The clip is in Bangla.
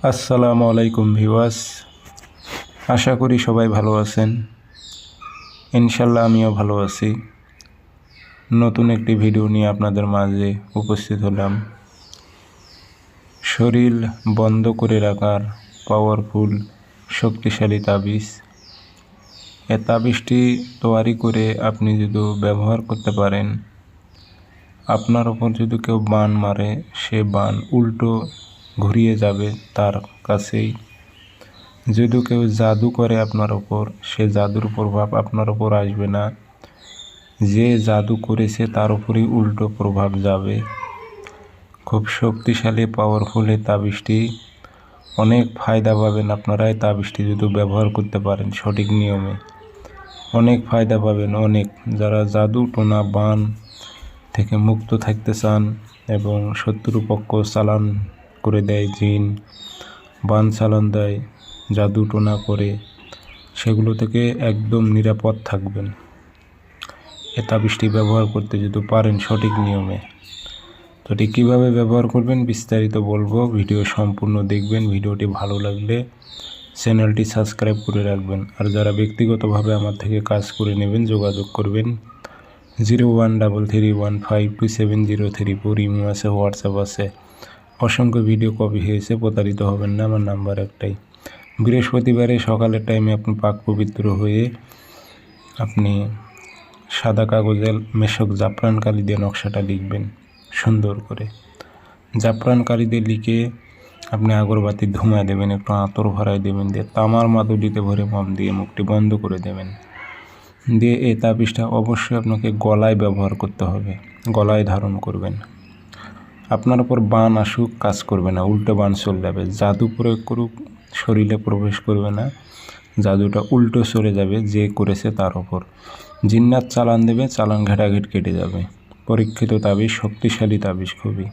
আসসালামু আলাইকুম ভিউয়ার্স, আশা করি সবাই ভালো আছেন। ইনশাল্লাহ আমিও ভালো আছি। নতুন একটি ভিডিও নিয়ে আপনাদের মাঝে উপস্থিত হলাম। শরীর বন্ধ করে রাখার পাওয়ারফুল শক্তিশালী তাবিজ। এই তাবিজটি তৈরি করে আপনি যদি ব্যবহার করতে পারেন, আপনার ওপর যদি কেউ বান মারে সে বান উল্টো ঘুরিয়ে যাবে তার কাছেই। যদি কেউ জাদু করে আপনার ওপর, সে জাদুর প্রভাব আপনার ওপর আসবে না, যে জাদু করেছে তার উপরই উল্টো প্রভাব যাবে। খুব শক্তিশালী পাওয়ারফুল এই তাবিজটি, অনেক ফায়দা পাবেন আপনারা। এই তাবিজটি যদি ব্যবহার করতে পারেন সঠিক নিয়মে, অনেক ফায়দা পাবেন। অনেক যারা জাদু টোনা বান থেকে মুক্ত থাকতে চান এবং শত্রুপক্ষ চালান করে দেয়, জিন বান চালান দেয়, জাদু টোনা করে, সেগুলো থেকে একদম নিরাপদ থাকবেন এই তাবিজটি ব্যবহার করতে যদি পারেন সঠিক নিয়মে। তো এটি কীভাবে ব্যবহার করবেন বিস্তারিত বলবো, ভিডিও সম্পূর্ণ দেখবেন। ভিডিওটি ভালো লাগলে চ্যানেলটি সাবস্ক্রাইব করে রাখবেন। আর যারা ব্যক্তিগতভাবে আমার থেকে কাজ করে নেবেন যোগাযোগ করবেন 0133152703। ইমো আছে, হোয়াটসঅ্যাপ আছে। অসংখ্য ভিডিও কপি হয়েছে, প্রতারিত হবেন না। আমার নাম্বার একটাই। বৃহস্পতিবারে সকালের টাইমে আপনি পাক পবিত্র হয়ে আপনি সাদা কাগজে মেশক জাফরান কালি দিয়ে নকশাটা লিখবেন সুন্দর করে। জাফরান কালি দিয়ে লিখে আপনি আগরবাতি ধুমায় দেবেন, একটু আতর ভরাই দেবেন, দিয়ে তামার মাদুলিতে ভরে মম দিয়ে মুখটি বন্ধ করে দেবেন। দিয়ে এই তাবিজটা অবশ্যই আপনাকে গলায় ব্যবহার করতে হবে, গলায় ধারণ করবেন। আপনার উপর বান আসুক কাজ করবে না, উল্টো বান চলে যাবে। জাদু প্রয়োগ করুক শরীরে প্রবেশ করবে না, জাদুটা উল্টো চলে যাবে যে করেছে তার ওপর। জিন্নাত চালান দেবে, চালান ঘেটাঘেট কেটে যাবে। পরীক্ষিত তাবিজ, শক্তিশালী তাবিজ খুবই।